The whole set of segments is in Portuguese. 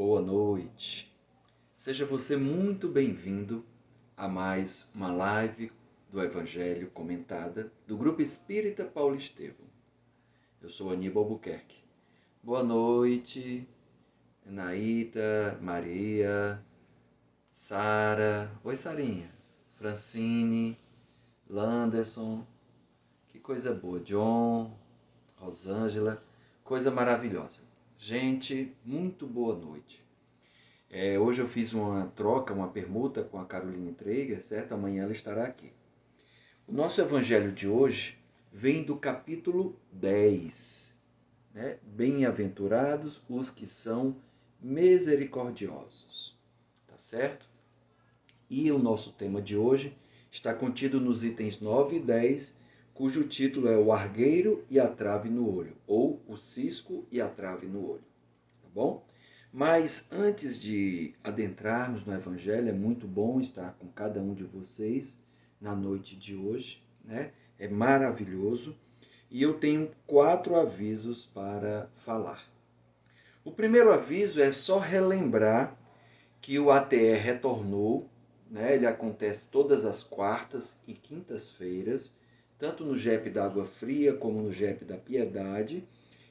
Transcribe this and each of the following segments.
Boa noite. Seja você muito bem-vindo a mais uma live do Evangelho comentada do Grupo Espírita Paulo Estevão. Eu sou Aníbal Albuquerque. Boa noite, Enaíta, Maria, Sara. Oi, Sarinha. Francine, Landerson. Que coisa boa. John, Rosângela. Coisa maravilhosa. Gente, muito boa noite. Hoje eu fiz uma troca, uma permuta com a Caroline Traeger, certo? Amanhã ela estará aqui. O nosso evangelho de hoje vem do capítulo 10. Né? Bem-aventurados os que são misericordiosos. Tá certo? E o nosso tema de hoje está contido nos itens 9 e 10, cujo título é O Argueiro e a Trave no Olho, ou O Cisco e a Trave no Olho. Tá bom? Mas antes de adentrarmos no Evangelho, é muito bom estar com cada um de vocês na noite de hoje, né? É maravilhoso. E eu tenho 4 avisos para falar. O primeiro aviso é só relembrar que o ATE retornou, né? Ele acontece todas as quartas e quintas-feiras, tanto no GEP da Água Fria como no GEP da Piedade.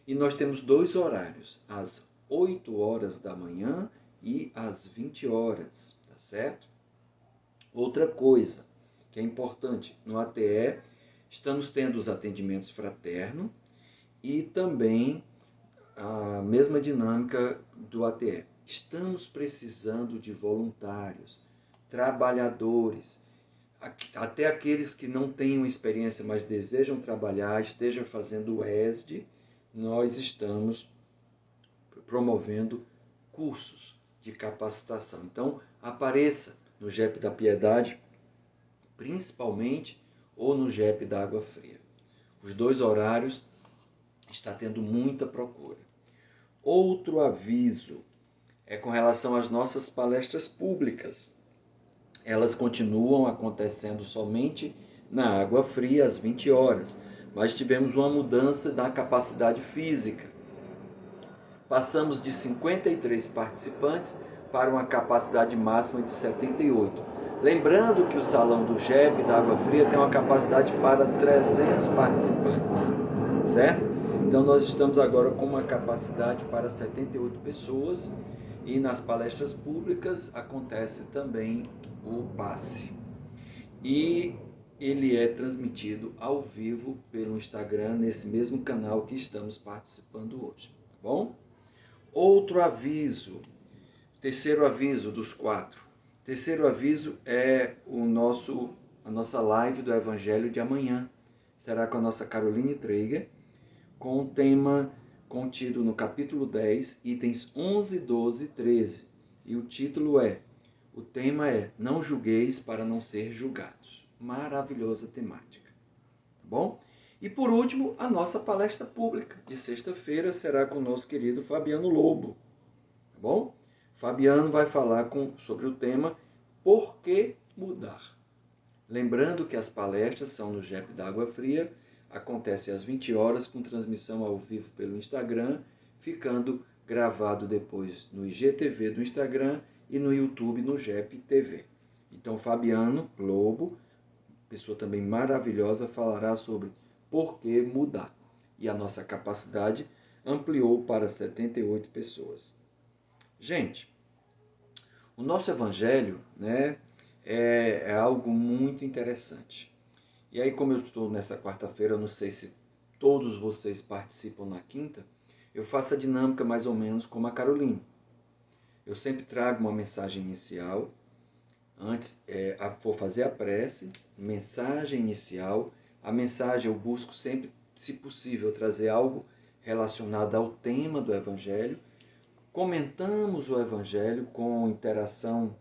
E nós temos 2 horários, às 8 horas da manhã e às 20 horas, tá certo? Outra coisa que é importante, no ATE estamos tendo os atendimentos fraterno e também a mesma dinâmica do ATE. Estamos precisando de voluntários, trabalhadores, até aqueles que não tenham experiência, mas desejam trabalhar, estejam fazendo o ESD, nós estamos promovendo cursos de capacitação. Então, apareça no GEP da Piedade, principalmente, ou no GEP da Água Fria. Os 2 horários está tendo muita procura. Outro aviso é com relação às nossas palestras públicas. Elas continuam acontecendo somente na Água Fria, às 20 horas, mas tivemos uma mudança da capacidade física. Passamos de 53 participantes para uma capacidade máxima de 78. Lembrando que o salão do GEP da Água Fria tem uma capacidade para 300 participantes, certo? Então nós estamos agora com uma capacidade para 78 pessoas e nas palestras públicas acontece também o passe. E ele é transmitido ao vivo pelo Instagram, nesse mesmo canal que estamos participando hoje, tá bom? Outro aviso, terceiro aviso dos 4. Terceiro aviso é a nossa live do Evangelho de amanhã. Será com a nossa Caroline Traeger, com o tema contido no capítulo 10, itens 11, 12 e 13. E o tema é Não julgueis para não ser julgados. Maravilhosa temática. Tá bom? E por último, a nossa palestra pública de sexta-feira será com o nosso querido Fabiano Lobo. Tá bom? Fabiano vai falar sobre o tema Por que mudar? Lembrando que as palestras são no GEP da Água Fria, acontece às 20 horas com transmissão ao vivo pelo Instagram, ficando gravado depois no IGTV do Instagram e no YouTube no GEP TV. Então Fabiano Lobo, pessoa também maravilhosa, falará sobre por que mudar. E a nossa capacidade ampliou para 78 pessoas. Gente, o nosso evangelho, né, é algo muito interessante. E aí, como eu estou nessa quarta-feira, eu não sei se todos vocês participam na quinta, eu faço a dinâmica mais ou menos como a Caroline. Eu sempre trago uma mensagem inicial, antes vou fazer a prece, mensagem inicial. A mensagem eu busco sempre, se possível, trazer algo relacionado ao tema do Evangelho. Comentamos o Evangelho com interação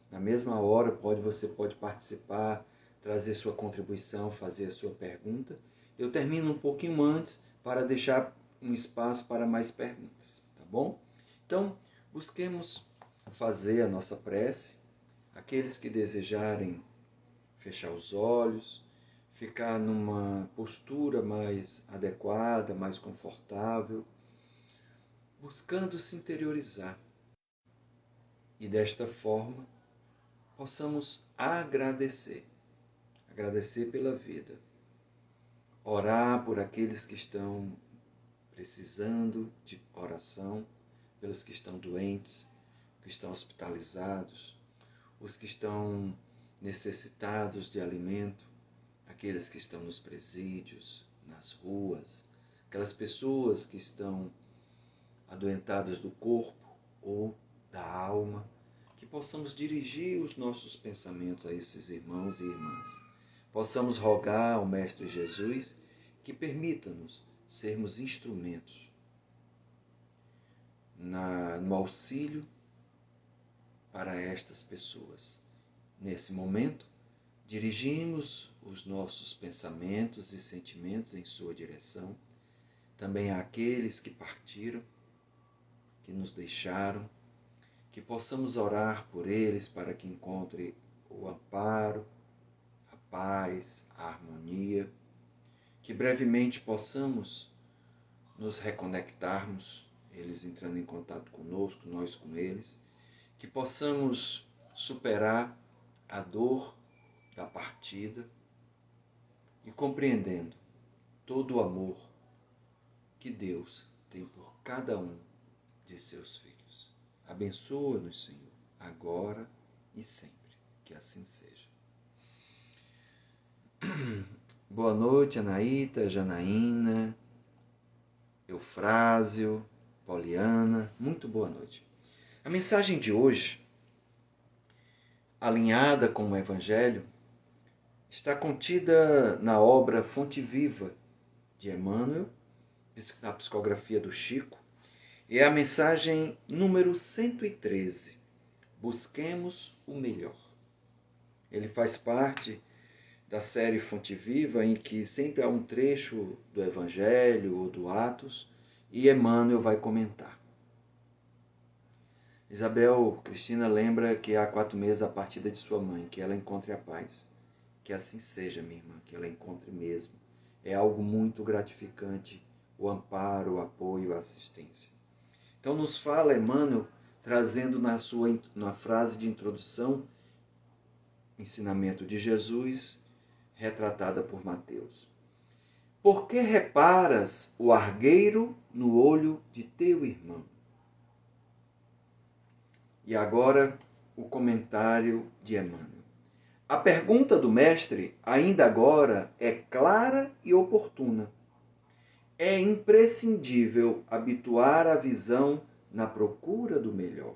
na mesma hora, você pode participar, trazer sua contribuição, fazer a sua pergunta. Eu termino um pouquinho antes para deixar um espaço para mais perguntas, tá bom? Então, busquemos fazer a nossa prece. Aqueles que desejarem fechar os olhos, ficar numa postura mais adequada, mais confortável, buscando se interiorizar. e desta forma possamos agradecer pela vida, orar por aqueles que estão precisando de oração, pelos que estão doentes, que estão hospitalizados, os que estão necessitados de alimento, aqueles que estão nos presídios, nas ruas, aquelas pessoas que estão adoentadas do corpo ou da alma, que possamos dirigir os nossos pensamentos a esses irmãos e irmãs. Possamos rogar ao Mestre Jesus que permita-nos sermos instrumentos no auxílio para estas pessoas. Nesse momento, dirigimos os nossos pensamentos e sentimentos em sua direção, também àqueles que partiram, que nos deixaram, que possamos orar por eles para que encontrem o amparo, a paz, a harmonia, que brevemente possamos nos reconectarmos, eles entrando em contato conosco, nós com eles, que possamos superar a dor da partida e compreendendo todo o amor que Deus tem por cada um de seus filhos. Abençoa-nos, Senhor, agora e sempre. Que assim seja. Boa noite, Anaíta, Janaína, Eufrásio, Poliana. Muito boa noite. A mensagem de hoje, alinhada com o Evangelho, está contida na obra Fonte Viva de Emmanuel, na psicografia do Chico, e é a mensagem número 113. Busquemos o melhor. Ele faz parte da série Fonte Viva, em que sempre há um trecho do Evangelho ou do Atos, e Emmanuel vai comentar. Isabel Cristina lembra que há 4 meses a partida de sua mãe, que ela encontre a paz. Que assim seja, minha irmã, que ela encontre mesmo. É algo muito gratificante, o amparo, o apoio, a assistência. Então nos fala Emmanuel, trazendo na frase de introdução, ensinamento de Jesus, retratada por Mateus. Por que reparas o argueiro no olho de teu irmão? E agora o comentário de Emmanuel. A pergunta do mestre, ainda agora, é clara e oportuna. É imprescindível habituar a visão na procura do melhor,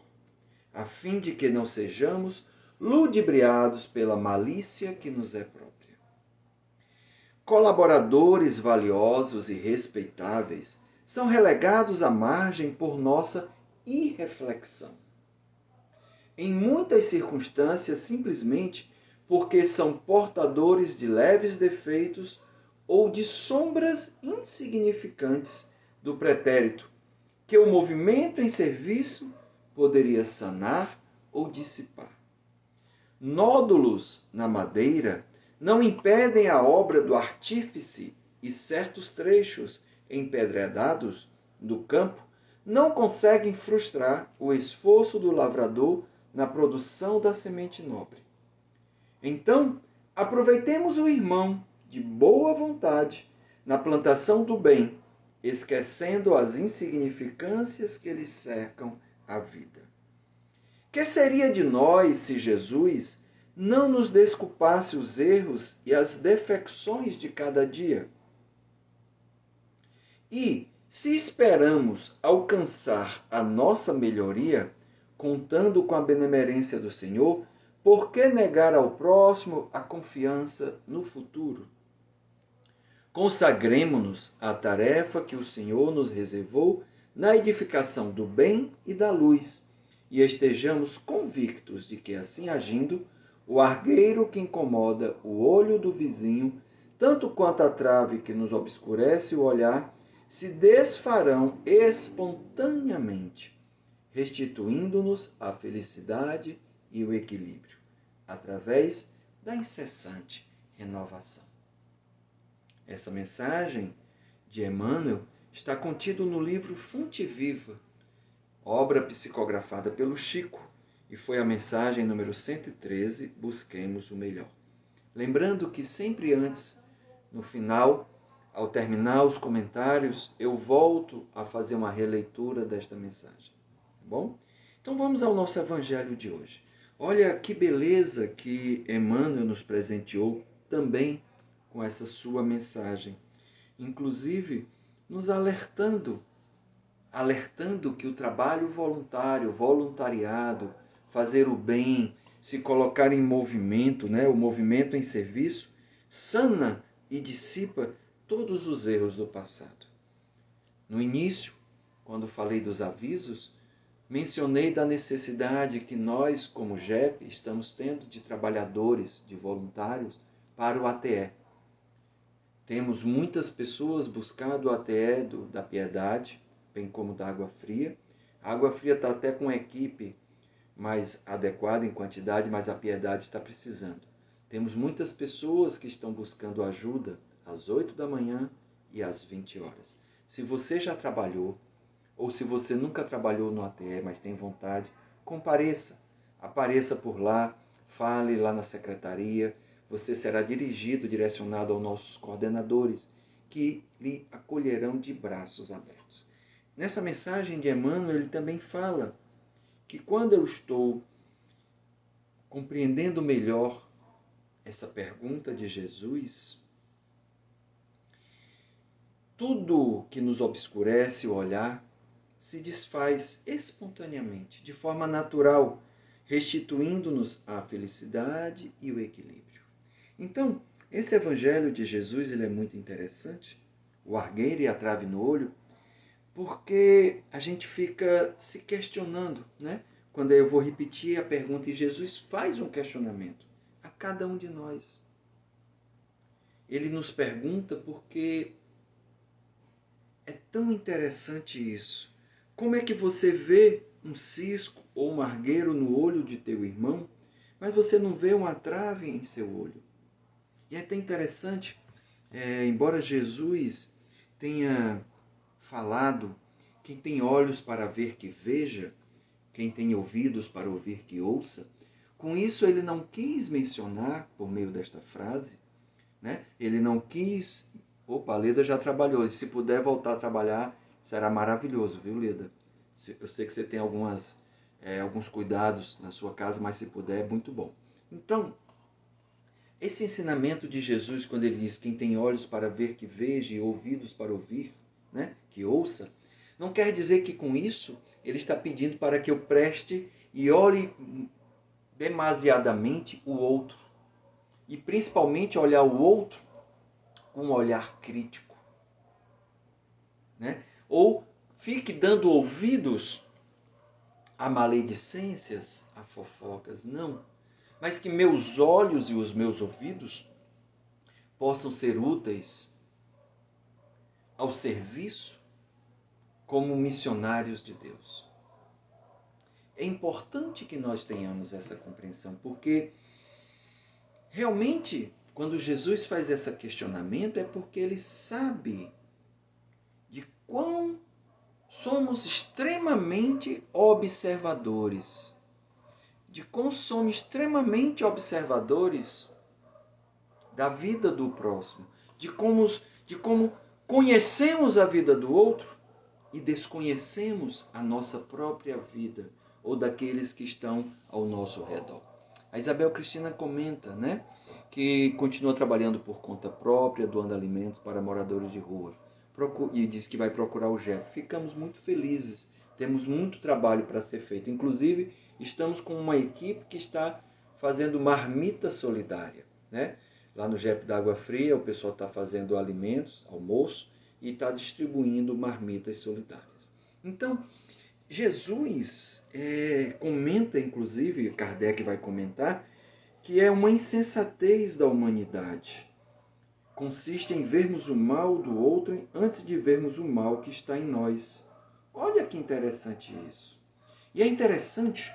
a fim de que não sejamos ludibriados pela malícia que nos é própria. Colaboradores valiosos e respeitáveis são relegados à margem por nossa irreflexão. Em muitas circunstâncias, simplesmente porque são portadores de leves defeitos ou de sombras insignificantes do pretérito, que o movimento em serviço poderia sanar ou dissipar. Nódulos na madeira não impedem a obra do artífice e certos trechos empedredados do campo não conseguem frustrar o esforço do lavrador na produção da semente nobre. Então, aproveitemos o irmão de boa vontade na plantação do bem, esquecendo as insignificâncias que lhe cercam a vida. Que seria de nós se Jesus não nos desculpasse os erros e as defecções de cada dia? E, se esperamos alcançar a nossa melhoria, contando com a benemerência do Senhor, por que negar ao próximo a confiança no futuro? Consagremo-nos à tarefa que o Senhor nos reservou na edificação do bem e da luz, e estejamos convictos de que, assim agindo, o argueiro que incomoda o olho do vizinho, tanto quanto a trave que nos obscurece o olhar, se desfarão espontaneamente, restituindo-nos a felicidade e o equilíbrio, através da incessante renovação. Essa mensagem de Emmanuel está contida no livro Fonte Viva, obra psicografada pelo Chico, e foi a mensagem número 113, Busquemos o Melhor. Lembrando que sempre antes, no final, ao terminar os comentários, eu volto a fazer uma releitura desta mensagem. Tá bom? Então vamos ao nosso evangelho de hoje. Olha que beleza que Emmanuel nos presenteou também com essa sua mensagem. Inclusive, nos alertando que o trabalho voluntário, voluntariado, fazer o bem, se colocar em movimento, né? O movimento em serviço, sana e dissipa todos os erros do passado. No início, quando falei dos avisos, mencionei da necessidade que nós, como JEP, estamos tendo de trabalhadores, de voluntários, para o ATE. Temos muitas pessoas buscando o ATE da Piedade, bem como da Água Fria. A Água Fria está até com uma equipe mais adequada em quantidade, mas a Piedade está precisando. Temos muitas pessoas que estão buscando ajuda às 8 da manhã e às 20 horas. Se você já trabalhou, ou se você nunca trabalhou no ATE, mas tem vontade, compareça. Apareça por lá, fale lá na secretaria. Você será direcionado aos nossos coordenadores, que lhe acolherão de braços abertos. Nessa mensagem de Emmanuel, ele também fala que quando eu estou compreendendo melhor essa pergunta de Jesus, tudo que nos obscurece o olhar se desfaz espontaneamente, de forma natural, restituindo-nos a felicidade e o equilíbrio. Então, esse evangelho de Jesus ele é muito interessante, o argueiro e a trave no olho, porque a gente fica se questionando, né? Quando eu vou repetir a pergunta, e Jesus faz um questionamento a cada um de nós. Ele nos pergunta porque é tão interessante isso. Como é que você vê um cisco ou um argueiro no olho de teu irmão, mas você não vê uma trave em seu olho? E é até interessante, embora Jesus tenha falado, quem tem olhos para ver que veja, quem tem ouvidos para ouvir que ouça, com isso ele não quis mencionar, por meio desta frase, né? Ele não quis... Opa, a Leda já trabalhou, e se puder voltar a trabalhar, será maravilhoso, viu, Leda? Eu sei que você tem alguns cuidados na sua casa, mas se puder, é muito bom. Então, esse ensinamento de Jesus, quando ele diz quem tem olhos para ver que veja e ouvidos para ouvir, né, que ouça, não quer dizer que com isso ele está pedindo para que eu preste e olhe demasiadamente o outro. E principalmente olhar o outro com um olhar crítico. Né? Ou fique dando ouvidos a maledicências, a fofocas. Não. Mas que meus olhos e os meus ouvidos possam ser úteis ao serviço como missionários de Deus. É importante que nós tenhamos essa compreensão, porque realmente, quando Jesus faz esse questionamento, é porque ele sabe de quão somos extremamente observadores, de como somos extremamente observadores da vida do próximo, de como conhecemos a vida do outro e desconhecemos a nossa própria vida ou daqueles que estão ao nosso redor. A Isabel Cristina comenta, né, que continua trabalhando por conta própria, doando alimentos para moradores de rua. E diz que vai procurar o JEP. Ficamos muito felizes, temos muito trabalho para ser feito. Inclusive, estamos com uma equipe que está fazendo marmita solidária. Né? Lá no JEP da Água Fria, o pessoal está fazendo alimentos, almoço, e está distribuindo marmitas solidárias. Então, Jesus comenta, inclusive, Kardec vai comentar, que é uma insensatez da humanidade. Consiste em vermos o mal do outro antes de vermos o mal que está em nós. Olha que interessante isso. E é interessante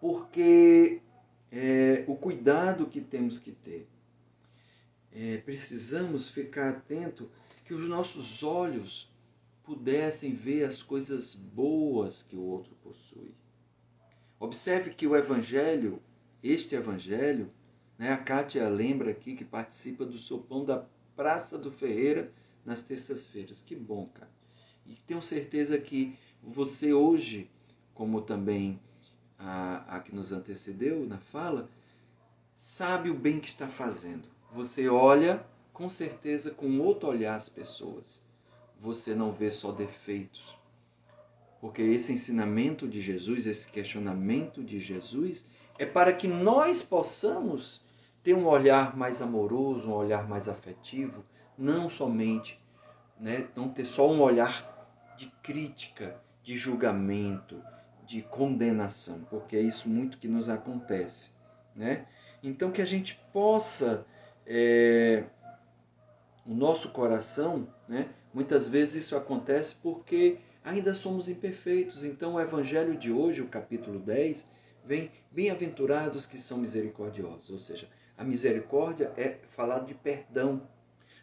porque o cuidado que temos que ter. Precisamos ficar atento que os nossos olhos pudessem ver as coisas boas que o outro possui. Observe que o Evangelho, este Evangelho, né, a Kátia lembra aqui que participa do sopão da Praça do Ferreira nas terças-feiras. Que bom, cara. E tenho certeza que você hoje, como também a que nos antecedeu na fala, sabe o bem que está fazendo. Você olha com certeza com outro olhar as pessoas. Você não vê só defeitos. Porque esse ensinamento de Jesus, esse questionamento de Jesus, é para que nós possamos ter um olhar mais amoroso, um olhar mais afetivo, não somente, né, não ter só um olhar de crítica, de julgamento, de condenação, porque é isso muito que nos acontece, né? Então que a gente possa, o nosso coração, né, muitas vezes isso acontece porque ainda somos imperfeitos. Então o Evangelho de hoje, o capítulo 10, vem bem-aventurados que são misericordiosos, ou seja, a misericórdia é falar de perdão,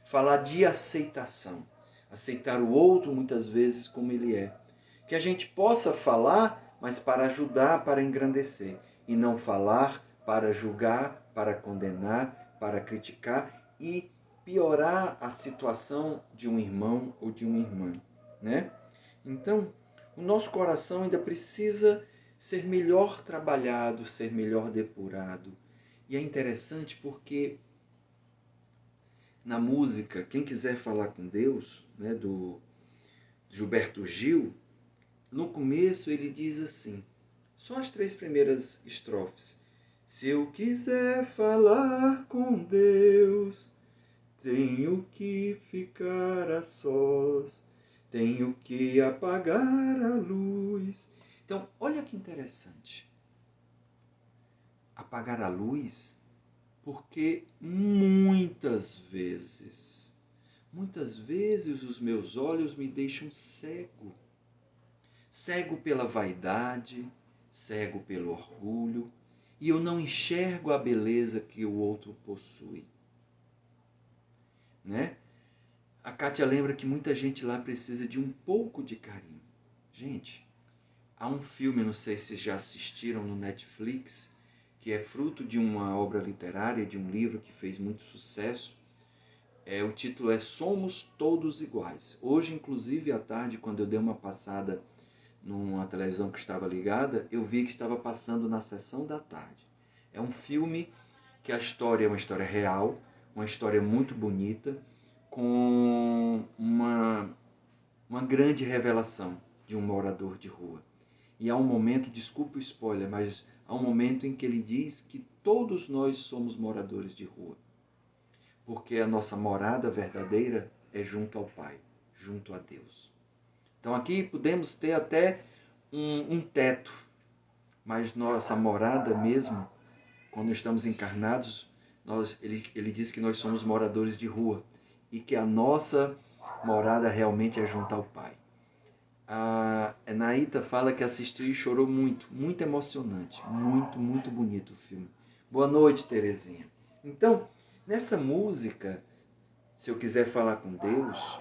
falar de aceitação, aceitar o outro muitas vezes como ele é. Que a gente possa falar, mas para ajudar, para engrandecer, e não falar para julgar, para condenar, para criticar e piorar a situação de um irmão ou de uma irmã, né? Então, o nosso coração ainda precisa ser melhor trabalhado, ser melhor depurado. E é interessante porque na música, quem quiser falar com Deus, né, do Gilberto Gil, no começo ele diz assim, só as 3 primeiras estrofes. Se eu quiser falar com Deus, tenho que ficar a sós, tenho que apagar a luz. Então, olha que interessante. Apagar a luz, porque muitas vezes os meus olhos me deixam cego. Cego pela vaidade, cego pelo orgulho, e eu não enxergo a beleza que o outro possui. Né? A Kátia lembra que muita gente lá precisa de um pouco de carinho. Gente, há um filme, não sei se já assistiram no Netflix, que é fruto de uma obra literária, de um livro que fez muito sucesso. O título é Somos Todos Iguais. Hoje, inclusive, à tarde, quando eu dei uma passada numa televisão que estava ligada, eu vi que estava passando na sessão da tarde. É um filme que a história é uma história real, uma história muito bonita, com uma grande revelação de um morador de rua. E há um momento, desculpe o spoiler, mas há um momento em que ele diz que todos nós somos moradores de rua. Porque a nossa morada verdadeira é junto ao Pai, junto a Deus. Então aqui podemos ter até um teto, mas nossa morada mesmo, quando estamos encarnados, ele diz que nós somos moradores de rua e que a nossa morada realmente é junto ao Pai. A Enaíta fala que assistiu e chorou muito, muito emocionante, muito, muito bonito o filme. Boa noite, Terezinha. Então, nessa música, se eu quiser falar com Deus,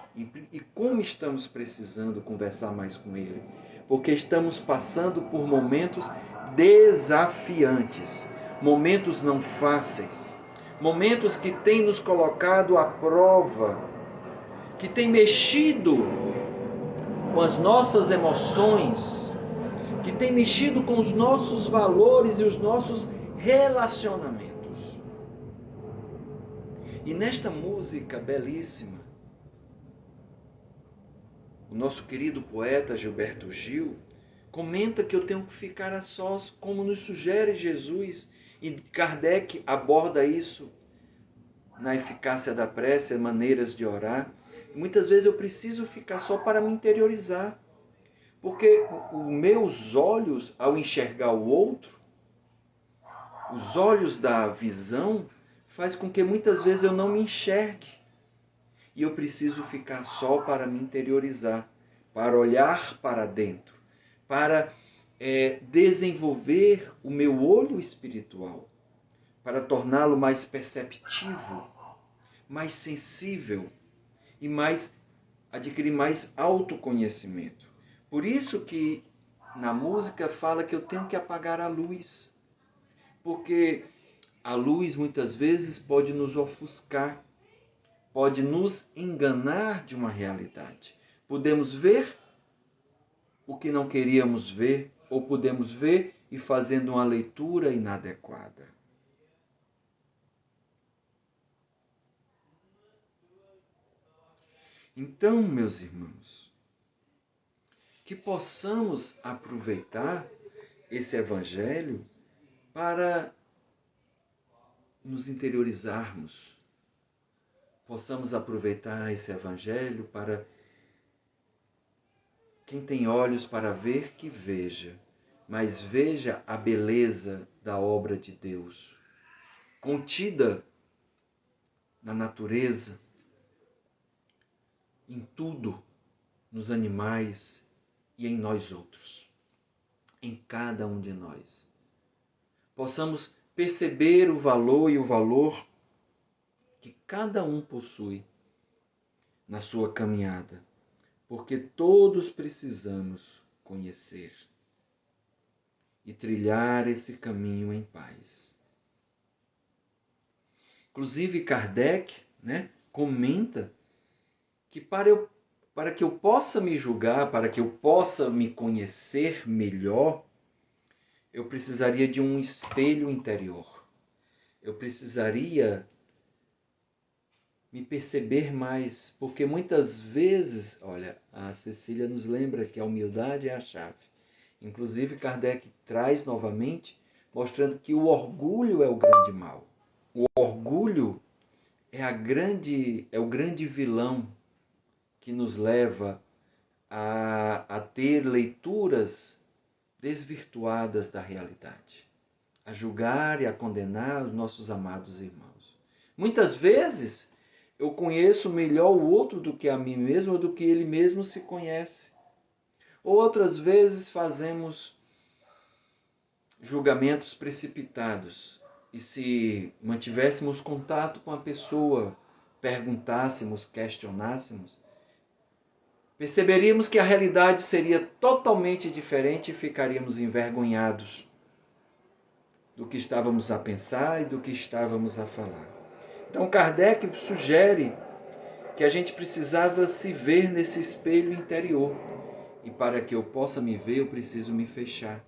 e como estamos precisando conversar mais com Ele, porque estamos passando por momentos desafiantes, momentos não fáceis, momentos que têm nos colocado à prova, que têm mexido com as nossas emoções, que têm mexido com os nossos valores e os nossos relacionamentos. E nesta música belíssima, o nosso querido poeta Gilberto Gil comenta que eu tenho que ficar a sós, como nos sugere Jesus, e Kardec aborda isso na eficácia da prece, maneiras de orar. Muitas vezes eu preciso ficar só para me interiorizar, porque os meus olhos, ao enxergar o outro, os olhos da visão, faz com que muitas vezes eu não me enxergue. E eu preciso ficar só para me interiorizar, para olhar para dentro, para desenvolver o meu olho espiritual, para torná-lo mais perceptivo, mais sensível e adquirir mais autoconhecimento. Por isso que na música fala que eu tenho que apagar a luz, porque a luz muitas vezes pode nos ofuscar, pode nos enganar de uma realidade. Podemos ver o que não queríamos ver, ou podemos ver e fazendo uma leitura inadequada. Então, meus irmãos, que possamos aproveitar esse evangelho para nos interiorizarmos. Possamos aproveitar esse evangelho para quem tem olhos para ver, que veja, mas veja a beleza da obra de Deus, contida na natureza, em tudo, nos animais e em nós outros, em cada um de nós. Possamos perceber o valor e o valor que cada um possui na sua caminhada, porque todos precisamos conhecer e trilhar esse caminho em paz. Inclusive Kardec, comenta que para que eu possa me julgar, para que eu possa me conhecer melhor, eu precisaria de um espelho interior. Eu precisaria me perceber mais, porque muitas vezes, olha, a Cecília nos lembra que a humildade é a chave. Inclusive Kardec traz novamente, mostrando que o orgulho é o grande mal. O orgulho é o grande vilão que nos leva a ter leituras desvirtuadas da realidade, a julgar e a condenar os nossos amados irmãos. Muitas vezes eu conheço melhor o outro do que a mim mesmo ou do que ele mesmo se conhece. Outras vezes fazemos julgamentos precipitados. E se mantivéssemos contato com a pessoa, perguntássemos, questionássemos, perceberíamos que a realidade seria totalmente diferente e ficaríamos envergonhados do que estávamos a pensar e do que estávamos a falar. Então Kardec sugere que a gente precisava se ver nesse espelho interior. E para que eu possa me ver, eu preciso me fechar.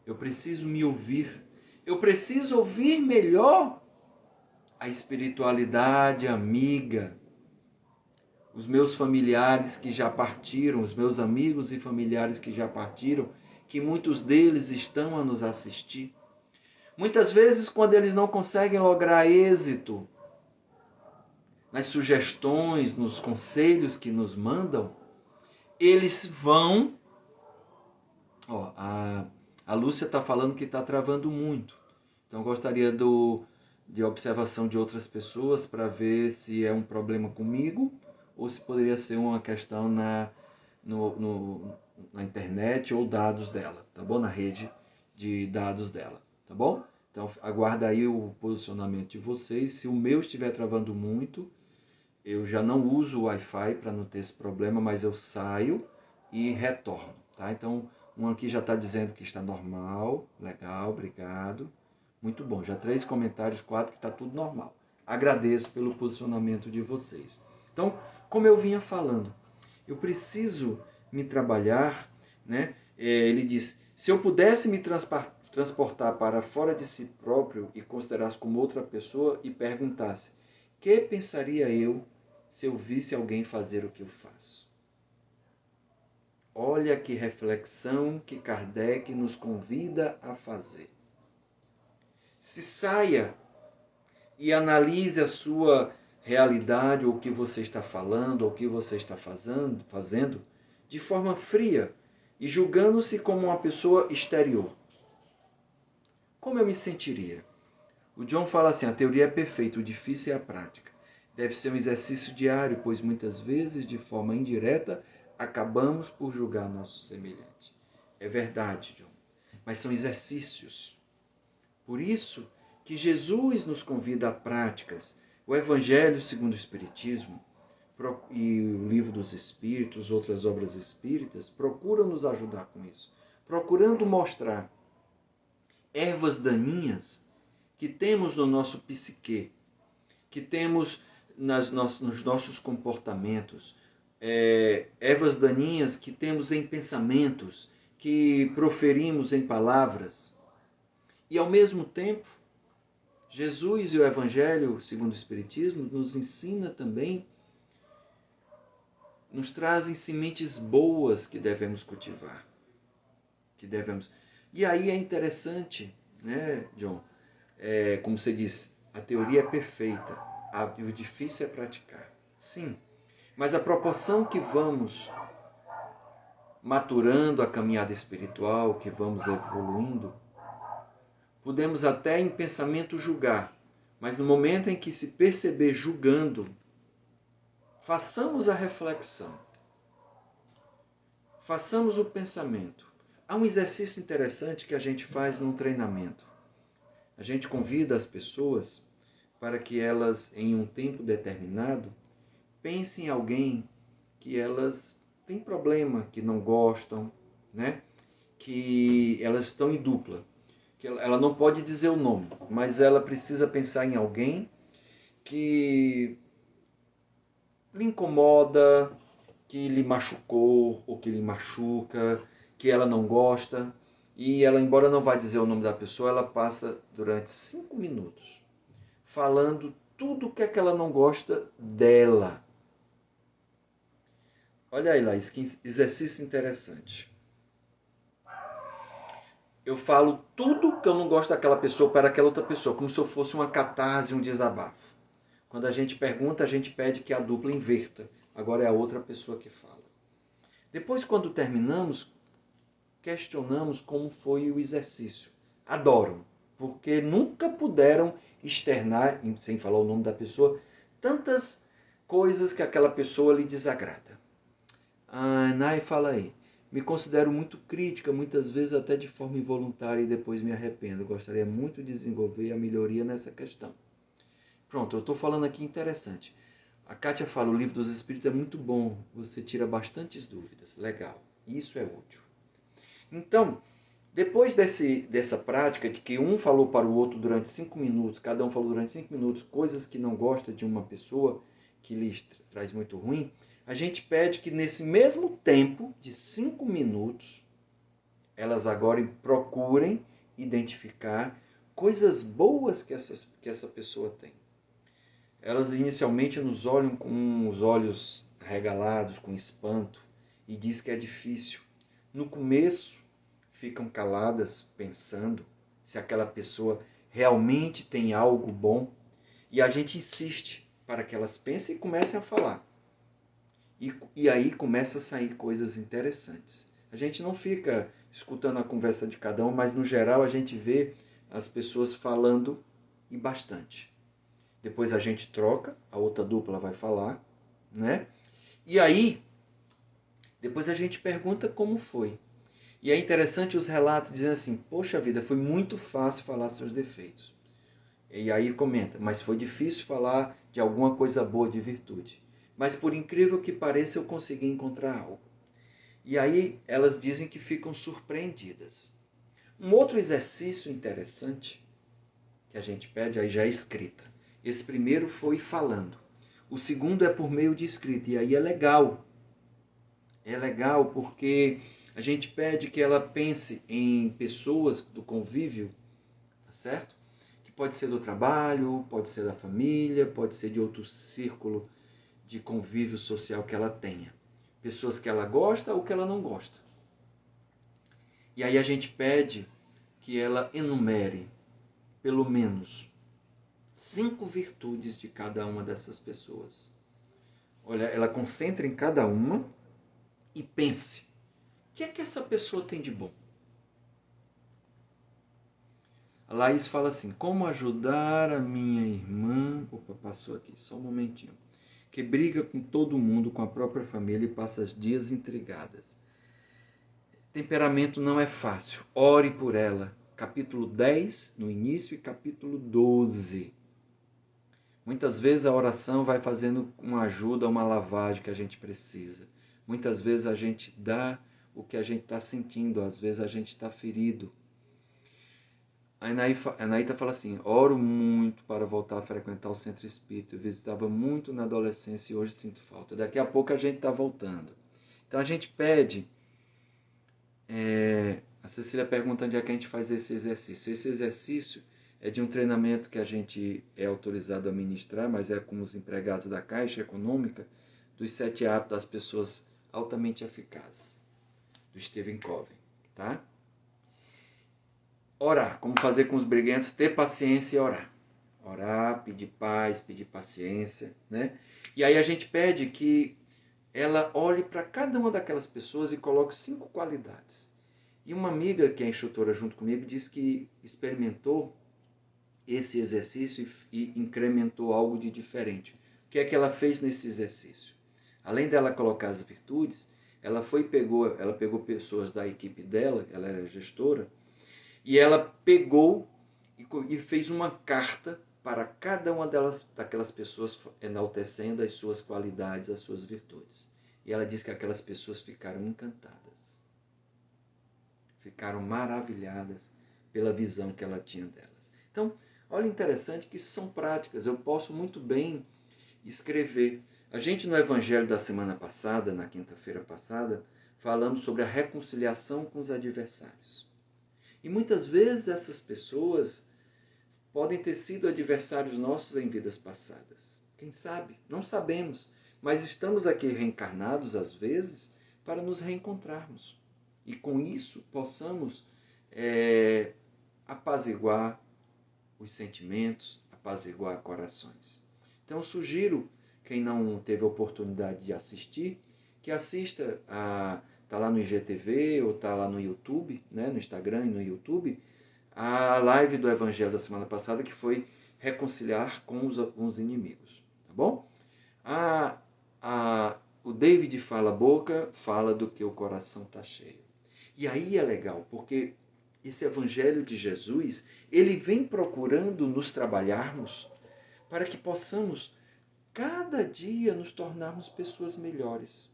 Eu preciso me ouvir. Eu preciso ouvir melhor a espiritualidade amiga, os meus familiares que já partiram, os meus amigos e familiares que já partiram, que muitos deles estão a nos assistir. Muitas vezes, quando eles não conseguem lograr êxito nas sugestões, nos conselhos que nos mandam, eles vão... A Lúcia está falando que está travando muito. Então, gostaria de observação de outras pessoas para ver se é um problema comigo ou se poderia ser uma questão na internet ou dados dela, tá bom? Na rede de dados dela, tá bom? Então, aguarda aí o posicionamento de vocês. Se o meu estiver travando muito, eu já não uso o Wi-Fi para não ter esse problema, mas eu saio e retorno, tá? Então, um aqui já está dizendo que está normal. Legal, obrigado. Muito bom. Já 3 comentários, 4 que está tudo normal. Agradeço pelo posicionamento de vocês. Então, como eu vinha falando, eu preciso me trabalhar, Ele diz, se eu pudesse me transportar para fora de si próprio e considerasse como outra pessoa e perguntasse, que pensaria eu se eu visse alguém fazer o que eu faço? Olha que reflexão que Kardec nos convida a fazer. Se saia e analise a sua realidade, ou o que você está falando, ou o que você está fazendo, de forma fria e julgando-se como uma pessoa exterior. Como eu me sentiria? O John fala assim, a teoria é perfeita, o difícil é a prática. Deve ser um exercício diário, pois muitas vezes, de forma indireta, acabamos por julgar nosso semelhante. É verdade, John, mas são exercícios. Por isso que Jesus nos convida a práticas. O Evangelho segundo o Espiritismo e o Livro dos Espíritos, outras obras espíritas, procuram nos ajudar com isso. procurando mostrar ervas daninhas que temos no nosso psique, que temos nos nossos comportamentos, ervas daninhas que temos em pensamentos, que proferimos em palavras. E ao mesmo tempo, Jesus e o Evangelho, segundo o Espiritismo, nos ensina também, nos trazem sementes boas que devemos cultivar. E aí é interessante, né, John? Como você disse, a teoria é perfeita, o difícil é praticar. Sim, mas a proporção que vamos maturando a caminhada espiritual, que vamos evoluindo, podemos até em pensamento julgar, mas no momento em que se perceber julgando, façamos a reflexão, façamos o pensamento. Há um exercício interessante que a gente faz num treinamento. A gente convida as pessoas para que elas, em um tempo determinado, pensem em alguém que elas têm problema, que não gostam, né? Que elas estão em dupla. Que ela não pode dizer o nome, mas ela precisa pensar em alguém que lhe incomoda, que lhe machucou ou que lhe machuca, que ela não gosta. E ela, embora não vá dizer o nome da pessoa, ela passa durante 5 minutos falando tudo o que é que ela não gosta dela. Olha aí, Laís, que exercício interessante. Eu falo tudo que eu não gosto daquela pessoa para aquela outra pessoa, como se eu fosse uma catarse, um desabafo. Quando a gente pergunta, a gente pede que a dupla inverta. Agora é a outra pessoa que fala. Depois, quando terminamos, questionamos como foi o exercício. Adoram, porque nunca puderam externar, sem falar o nome da pessoa, tantas coisas que aquela pessoa lhe desagrada. Nai fala aí. Me considero muito crítica, muitas vezes até de forma involuntária e depois me arrependo. Gostaria muito de desenvolver a melhoria nessa questão. Pronto, eu estou falando aqui interessante. A Kátia fala, o Livro dos Espíritos é muito bom, você tira bastantes dúvidas. Legal, isso é útil. Então, depois dessa prática de que um falou para o outro durante 5 minutos, cada um falou durante 5 minutos coisas que não gosta de uma pessoa, que lhe traz muito ruim, a gente pede que nesse mesmo tempo de 5 minutos, elas agora procurem identificar coisas boas que essa pessoa tem. Elas inicialmente nos olham com os olhos regalados, com espanto, e diz que é difícil. No começo, ficam caladas, pensando se aquela pessoa realmente tem algo bom, e a gente insiste para que elas pensem e comecem a falar. E aí começa a sair coisas interessantes. A gente não fica escutando a conversa de cada um, mas no geral a gente vê as pessoas falando e bastante. Depois a gente troca, a outra dupla vai falar, né? E aí, depois a gente pergunta como foi. E é interessante os relatos dizendo assim, poxa vida, foi muito fácil falar seus defeitos. E aí comenta, mas foi difícil falar de alguma coisa boa, de virtude. Mas por incrível que pareça, eu consegui encontrar algo. E aí elas dizem que ficam surpreendidas. Um outro exercício interessante que a gente pede, aí já é escrita. Esse primeiro foi falando. O segundo é por meio de escrita. E aí é legal. É legal porque a gente pede que ela pense em pessoas do convívio, tá certo? Que pode ser do trabalho, pode ser da família, pode ser de outro círculo de convívio social que ela tenha. Pessoas que ela gosta ou que ela não gosta. E aí a gente pede que ela enumere pelo menos 5 virtudes de cada uma dessas pessoas. Olha, ela concentra em cada uma e pense, o que é que essa pessoa tem de bom? A Laís fala assim, como ajudar a minha irmã... Opa, passou aqui, só um momentinho. Que briga com todo mundo, com a própria família e passa os dias intrigadas. Temperamento não é fácil. Ore por ela. Capítulo 10, no início, e capítulo 12. Muitas vezes a oração vai fazendo uma ajuda, uma lavagem que a gente precisa. Muitas vezes a gente dá o que a gente está sentindo, às vezes a gente está ferido. A Anaíta fala assim, oro muito para voltar a frequentar o centro espírita, eu visitava muito na adolescência e hoje sinto falta. Daqui a pouco a gente está voltando. Então a gente pede, a Cecília pergunta onde é que a gente faz esse exercício. Esse exercício é de um treinamento que a gente é autorizado a ministrar, mas é com os empregados da Caixa Econômica, dos 7 hábitos das pessoas altamente eficazes, do Stephen Covey, tá? Orar, como fazer com os briguentos, ter paciência e orar. Orar, pedir paz, pedir paciência, né? E aí a gente pede que ela olhe para cada uma daquelas pessoas e coloque 5 qualidades. E uma amiga que é instrutora junto comigo disse que experimentou esse exercício e incrementou algo de diferente. O que é que ela fez nesse exercício? Além dela colocar as virtudes, ela pegou pessoas da equipe dela, ela era gestora, e ela pegou e fez uma carta para cada uma daquelas pessoas, enaltecendo as suas qualidades, as suas virtudes. E ela disse que aquelas pessoas ficaram encantadas. Ficaram maravilhadas pela visão que ela tinha delas. Então, olha, interessante que são práticas. Eu posso muito bem escrever. A gente no Evangelho da semana passada, na quinta-feira passada, falamos sobre a reconciliação com os adversários. E muitas vezes essas pessoas podem ter sido adversários nossos em vidas passadas. Quem sabe? Não sabemos. Mas estamos aqui reencarnados, às vezes, para nos reencontrarmos. E com isso possamos apaziguar os sentimentos, apaziguar corações. Então eu sugiro, quem não teve a oportunidade de assistir, que assista está lá no IGTV ou está lá no YouTube, né, no Instagram e no YouTube, a live do Evangelho da semana passada, que foi reconciliar com os inimigos. Tá bom? O David Fala Boca fala do que o coração está cheio. E aí é legal, porque esse Evangelho de Jesus, ele vem procurando nos trabalharmos para que possamos, cada dia, nos tornarmos pessoas melhores.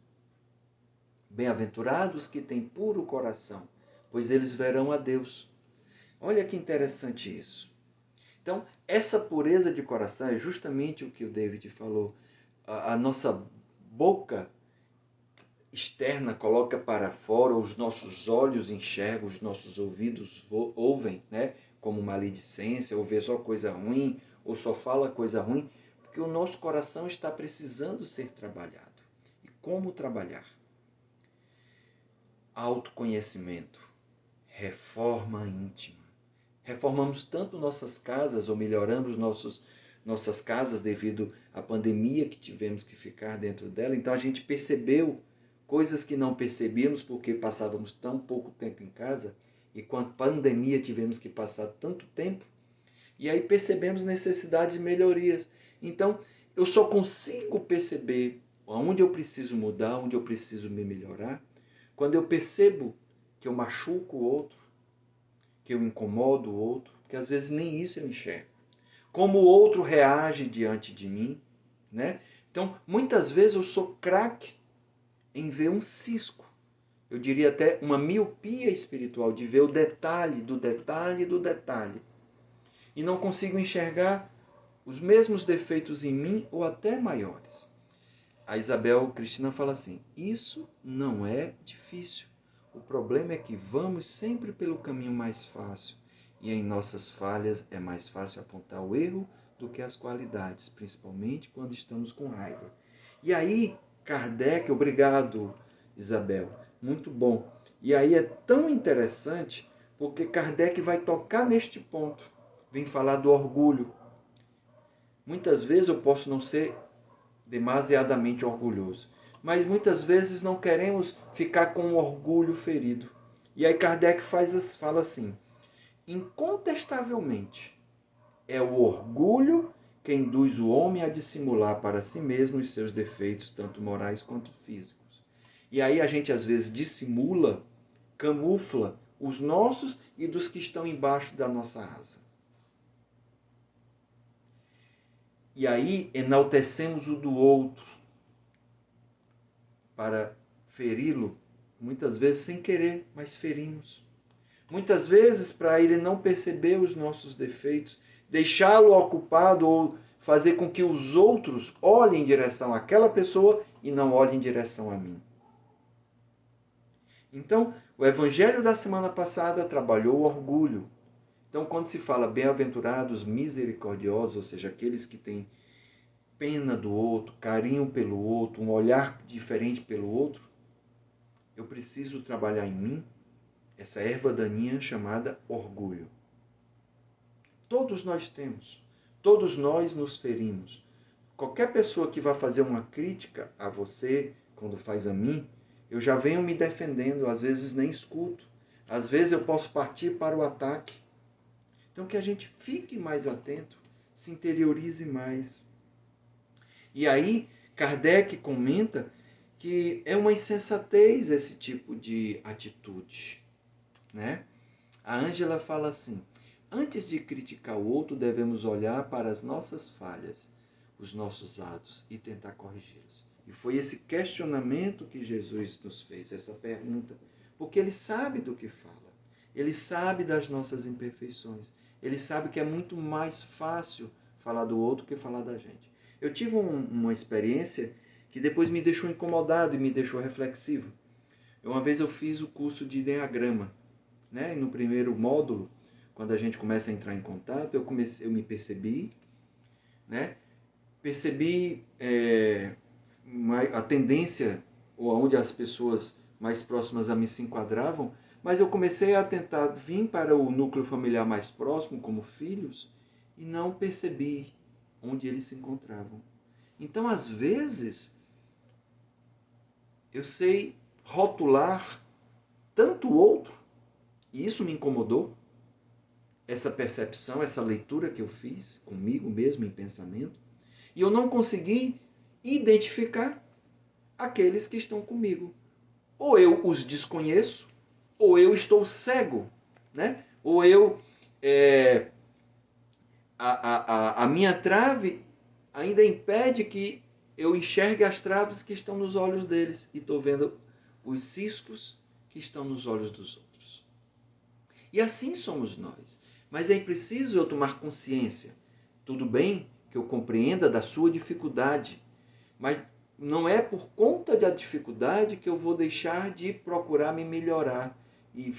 Bem-aventurados que têm puro coração, pois eles verão a Deus. Olha que interessante isso. Então, essa pureza de coração é justamente o que o David falou. A nossa boca externa coloca para fora, os nossos olhos enxergam, os nossos ouvidos ouvem, né? Como maledicência, ou vê só coisa ruim, ou só fala coisa ruim, porque o nosso coração está precisando ser trabalhado. E como trabalhar? Autoconhecimento, reforma íntima. Reformamos tanto nossas casas, ou melhoramos nossas casas devido à pandemia que tivemos que ficar dentro dela. Então a gente percebeu coisas que não percebíamos porque passávamos tão pouco tempo em casa, e com a pandemia tivemos que passar tanto tempo, e aí percebemos necessidades de melhorias. Então eu só consigo perceber onde eu preciso mudar, onde eu preciso me melhorar, quando eu percebo que eu machuco o outro, que eu incomodo o outro, porque às vezes nem isso eu enxergo. Como o outro reage diante de mim, né? Então, muitas vezes eu sou craque em ver um cisco. Eu diria até uma miopia espiritual, de ver o detalhe do detalhe do detalhe. E não consigo enxergar os mesmos defeitos em mim ou até maiores. A Isabel Cristina fala assim, isso não é difícil. O problema é que vamos sempre pelo caminho mais fácil, e em nossas falhas é mais fácil apontar o erro do que as qualidades, principalmente quando estamos com raiva. E aí, Kardec, obrigado, Isabel, muito bom. E aí é tão interessante, porque Kardec vai tocar neste ponto, vem falar do orgulho. Muitas vezes eu posso não ser demasiadamente orgulhoso, mas muitas vezes não queremos ficar com o orgulho ferido. E aí Kardec fala assim, incontestavelmente, é o orgulho que induz o homem a dissimular para si mesmo os seus defeitos, tanto morais quanto físicos. E aí a gente às vezes dissimula, camufla os nossos e dos que estão embaixo da nossa asa. E aí enaltecemos o do outro para feri-lo Muitas vezes sem querer, mas ferimos. Muitas vezes para ele não perceber os nossos defeitos, deixá-lo ocupado ou fazer com que os outros olhem em direção àquela pessoa e não olhem em direção a mim. Então, o evangelho da semana passada trabalhou o orgulho. Então, quando se fala bem-aventurados, misericordiosos, ou seja, aqueles que têm pena do outro, carinho pelo outro, um olhar diferente pelo outro, eu preciso trabalhar em mim essa erva daninha chamada orgulho. Todos nós temos. Todos nós nos ferimos. Qualquer pessoa que vá fazer uma crítica a você, quando faz a mim, eu já venho me defendendo, às vezes nem escuto. Às vezes eu posso partir para o ataque. Então que a gente fique mais atento, se interiorize mais. E aí, Kardec comenta que é uma insensatez esse tipo de atitude, né? A Ângela fala assim: antes de criticar o outro, devemos olhar para as nossas falhas, os nossos atos e tentar corrigi-los. E foi esse questionamento que Jesus nos fez, essa pergunta, porque ele sabe do que fala. Ele sabe das nossas imperfeições. Ele sabe que é muito mais fácil falar do outro que falar da gente. Eu tive uma experiência que depois me deixou incomodado e me deixou reflexivo. Uma vez eu fiz o curso de Enneagrama, né? E no primeiro módulo, quando a gente começa a entrar em contato, eu me percebi, né? Percebi a tendência, ou onde as pessoas mais próximas a mim se enquadravam, mas eu comecei a tentar vir para o núcleo familiar mais próximo, como filhos, e não percebi onde eles se encontravam. Então, às vezes, eu sei rotular tanto o outro, e isso me incomodou, essa percepção, essa leitura que eu fiz comigo mesmo em pensamento, e eu não consegui identificar aqueles que estão comigo. Ou eu os desconheço, ou eu estou cego, né? Ou eu a minha trave ainda impede que eu enxergue as traves que estão nos olhos deles e estou vendo os ciscos que estão nos olhos dos outros. E assim somos nós. Mas é preciso eu tomar consciência. Tudo bem que eu compreenda da sua dificuldade, mas não é por conta da dificuldade que eu vou deixar de procurar me melhorar e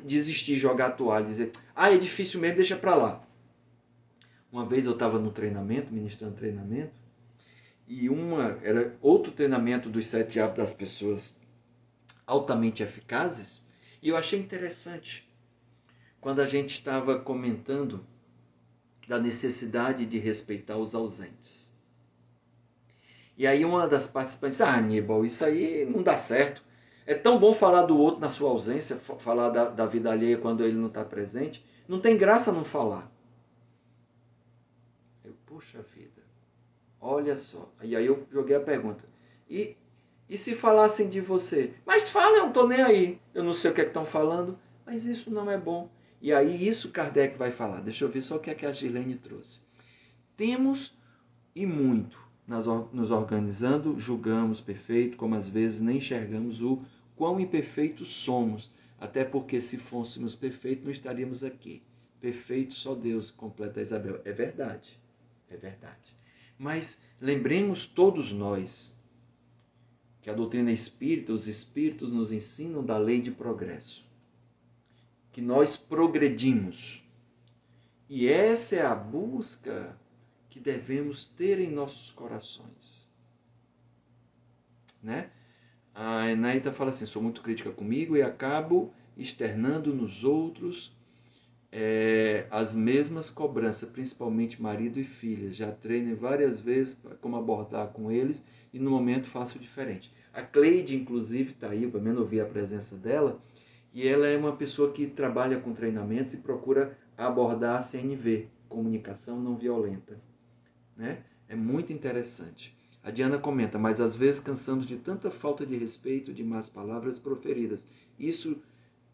desistir, jogar a toalha, dizer, é difícil mesmo, deixa para lá. Uma vez eu estava no treinamento, ministrando treinamento, e era outro treinamento dos 7 hábitos das pessoas altamente eficazes, e eu achei interessante quando a gente estava comentando da necessidade de respeitar os ausentes. E aí uma das participantes disse, Aníbal, isso aí não dá certo. É tão bom falar do outro na sua ausência, falar da vida alheia quando ele não está presente. Não tem graça não falar. Puxa vida, olha só. E aí eu joguei a pergunta. E se falassem de você? Mas fala, eu não estou nem aí. Eu não sei o que é que estão falando, mas isso não é bom. E aí isso Kardec vai falar. Deixa eu ver só o que é que a Gilene trouxe. Temos e muito nos organizando, julgamos perfeito, como às vezes nem enxergamos o quão imperfeitos somos. Até porque se fôssemos perfeitos, não estaríamos aqui. Perfeito só Deus, completa Isabel. É verdade. É verdade. Mas lembremos todos nós que a doutrina espírita, os espíritos nos ensinam da lei de progresso. Que nós progredimos. E essa é a busca que devemos ter em nossos corações. Né? A Enaita fala assim, sou muito crítica comigo e acabo externando nos outros as mesmas cobranças, principalmente marido e filhas. Já treinei várias vezes como abordar com eles e no momento faço diferente. A Cleide, inclusive, está aí, pelo menos eu vi a presença dela, e ela é uma pessoa que trabalha com treinamentos e procura abordar a CNV, comunicação não violenta. Né? É muito interessante. A Diana comenta, mas às vezes cansamos de tanta falta de respeito, de más palavras proferidas. Isso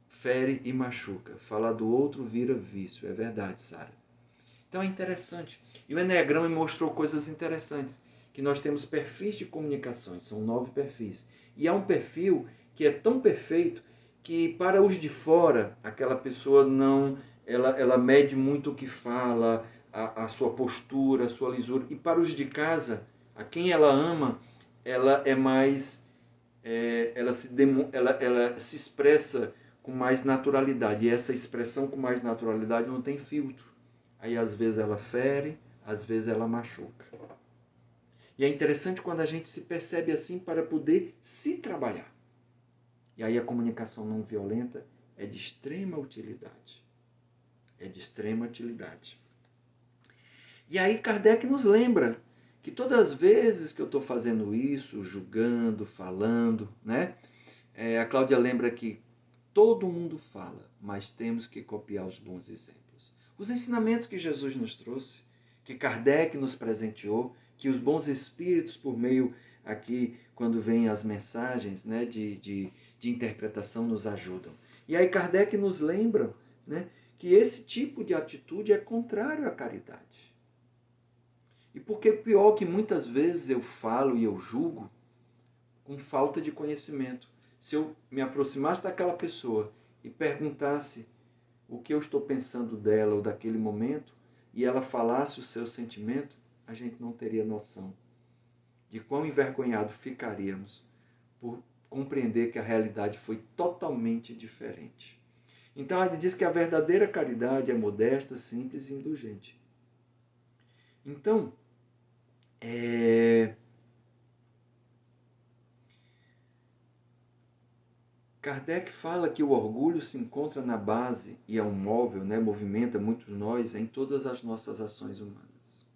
fere e machuca. Falar do outro vira vício. É verdade, Sara. Então é interessante. E o Enneagrama me mostrou coisas interessantes. Que nós temos perfis de comunicações. São 9 perfis. E há um perfil que é tão perfeito que para os de fora, aquela pessoa não, ela mede muito o que fala, a sua postura, a sua lisura. E para os de casa, a quem ela ama, ela é mais, ela se expressa com mais naturalidade. E essa expressão com mais naturalidade não tem filtro. Aí às vezes ela fere, às vezes ela machuca. E é interessante quando a gente se percebe assim para poder se trabalhar. E aí a comunicação não violenta é de extrema utilidade. É de extrema utilidade. E aí Kardec nos lembra que todas as vezes que eu estou fazendo isso, julgando, falando, né? A Cláudia lembra que todo mundo fala, mas temos que copiar os bons exemplos. Os ensinamentos que Jesus nos trouxe, que Kardec nos presenteou, que os bons espíritos, por meio aqui, quando vêm as mensagens, né, de interpretação, nos ajudam. E aí Kardec nos lembra, né, que esse tipo de atitude é contrário à caridade. E porque pior que muitas vezes eu falo e eu julgo com falta de conhecimento. Se eu me aproximasse daquela pessoa e perguntasse o que eu estou pensando dela ou daquele momento, e ela falasse o seu sentimento, a gente não teria noção de quão envergonhado ficaríamos por compreender que a realidade foi totalmente diferente. Então ele diz que a verdadeira caridade é modesta, simples e indulgente. Então, Kardec fala que o orgulho se encontra na base e é um móvel, né, movimenta muitos nós em todas as nossas ações humanas.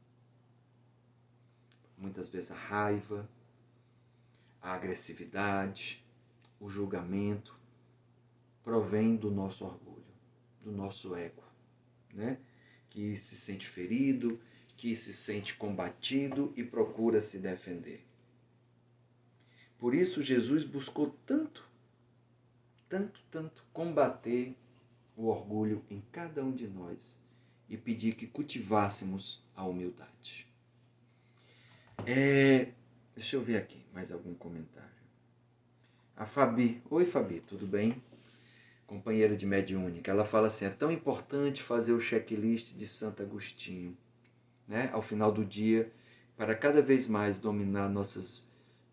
Muitas vezes a raiva, a agressividade, o julgamento provém do nosso orgulho, do nosso ego, né, que se sente ferido, que se sente combatido e procura se defender. Por isso Jesus buscou tanto combater o orgulho em cada um de nós e pedir que cultivássemos a humildade. Deixa eu ver aqui mais algum comentário. A Fabi. Oi, Fabi, tudo bem? Companheira de mediúnica. Ela fala assim, é tão importante fazer o checklist de Santo Agostinho, né, ao final do dia, para cada vez mais dominar nossas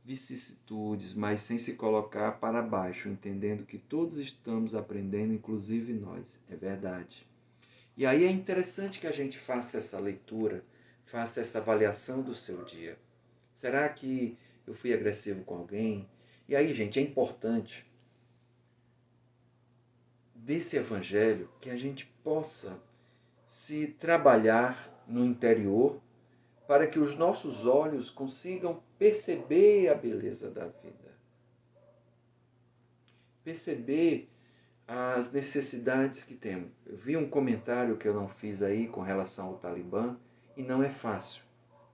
vicissitudes, mas sem se colocar para baixo, entendendo que todos estamos aprendendo, inclusive nós. É verdade. E aí é interessante que a gente faça essa leitura, faça essa avaliação do seu dia. Será que eu fui agressivo com alguém? E aí, gente, é importante desse evangelho que a gente possa se trabalhar no interior para que os nossos olhos consigam perceber a beleza da vida. Perceber as necessidades que temos. Eu vi um comentário que eu não fiz aí com relação ao Talibã e não é fácil.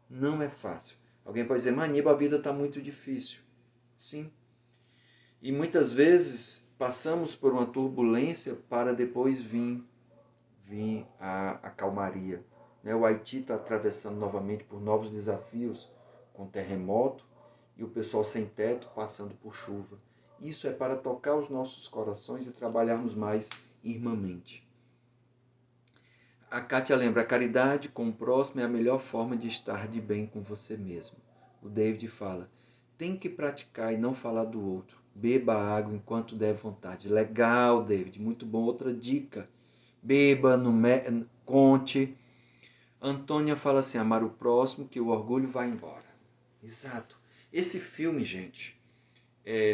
Não é fácil. Alguém pode dizer, mas Aníbal, a vida está muito difícil. Sim. E muitas vezes passamos por uma turbulência para depois vir a calmaria. O Haiti está atravessando novamente por novos desafios, com terremoto e o pessoal sem teto passando por chuva. Isso é para tocar os nossos corações e trabalharmos mais irmãmente. A Kátia lembra, a caridade com o próximo é a melhor forma de estar de bem com você mesmo. O David fala, tem que praticar e não falar do outro. Beba água enquanto der vontade. Legal, David, muito bom. Outra dica, beba, conte. Antônia fala assim, amar o próximo que o orgulho vai embora. Exato. Esse filme, gente,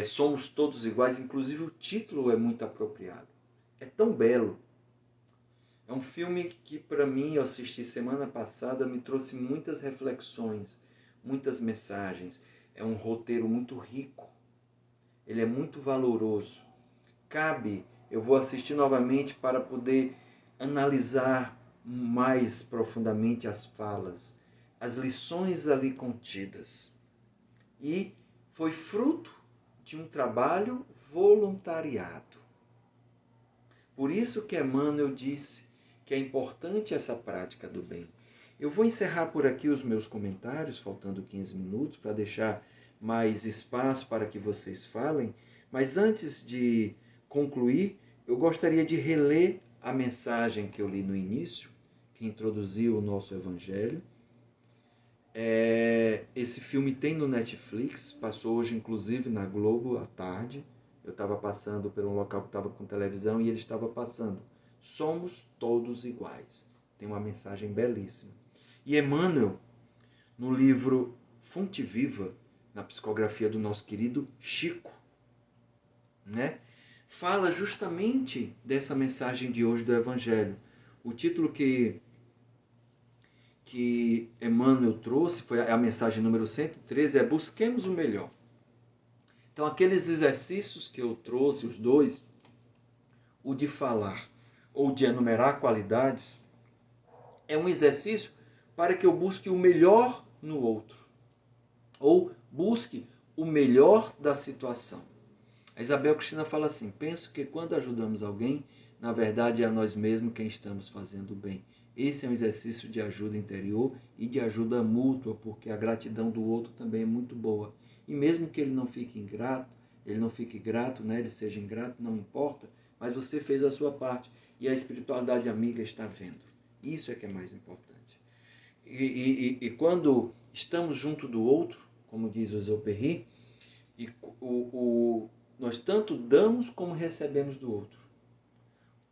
Somos Todos Iguais, inclusive o título é muito apropriado. É tão belo. É um filme que, para mim, eu assisti semana passada, me trouxe muitas reflexões, muitas mensagens. É um roteiro muito rico. Ele é muito valoroso. Eu vou assistir novamente para poder analisar mais profundamente as falas, as lições ali contidas. E foi fruto de um trabalho voluntariado. Por isso que Emmanuel disse que é importante essa prática do bem. Eu vou encerrar por aqui os meus comentários, faltando 15 minutos, para deixar mais espaço para que vocês falem, Mas antes de concluir, eu gostaria de reler a mensagem que eu li no início, que introduziu o nosso Evangelho. Esse filme tem no Netflix, passou hoje inclusive na Globo à tarde. Eu estava passando por um local que estava com televisão e ele estava passando. Somos todos iguais. Tem uma mensagem belíssima. E Emmanuel, no livro Fonte Viva, na psicografia do nosso querido Chico, né, fala justamente dessa mensagem de hoje do Evangelho. O título que Emmanuel trouxe, foi a mensagem número 113, é Busquemos o Melhor. Então, aqueles exercícios que eu trouxe, os dois, o de falar ou de enumerar qualidades, é um exercício para que eu busque o melhor no outro, ou busque o melhor da situação. A Isabel Cristina fala assim: penso que quando ajudamos alguém, na verdade é a nós mesmos quem estamos fazendo bem. Esse é um exercício de ajuda interior e de ajuda mútua, porque a gratidão do outro também é muito boa. E mesmo que ele não fique ingrato, né, ele seja ingrato, não importa, mas você fez a sua parte e a espiritualidade amiga está vendo. Isso é que é mais importante. E quando estamos junto do outro, como diz o Exupéry, nós tanto damos como recebemos do outro.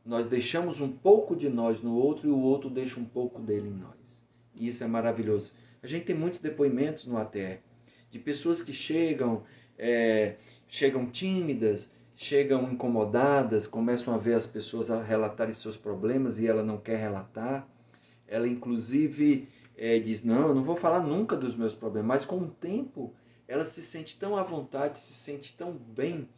Nós deixamos um pouco de nós no outro e o outro deixa um pouco dele em nós. E isso é maravilhoso. A gente tem muitos depoimentos no ATE de pessoas que chegam tímidas, chegam incomodadas, começam a ver as pessoas a relatarem seus problemas e ela não quer relatar. Ela inclusive diz: não, eu não vou falar nunca dos meus problemas. Mas com o tempo ela se sente tão à vontade, se sente tão bem,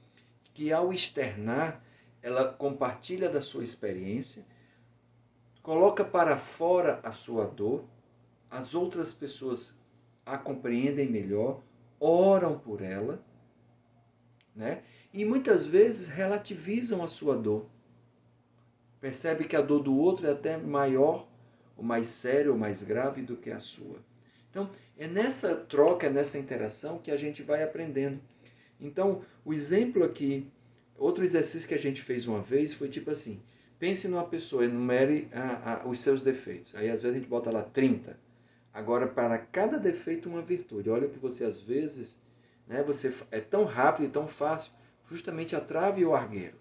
que ao externar, ela compartilha da sua experiência, coloca para fora a sua dor, as outras pessoas a compreendem melhor, oram por ela, né? E muitas vezes relativizam a sua dor. Percebe que a dor do outro é até maior, ou mais séria, ou mais grave do que a sua. Então, é nessa troca, é nessa interação que a gente vai aprendendo. Então, o exemplo aqui, outro exercício que a gente fez uma vez foi tipo assim: pense numa pessoa, enumere os seus defeitos. Aí às vezes a gente bota lá 30. Agora, para cada defeito, uma virtude. Olha que você às vezes, né, você é tão rápido e tão fácil, justamente a trave e o argueiro.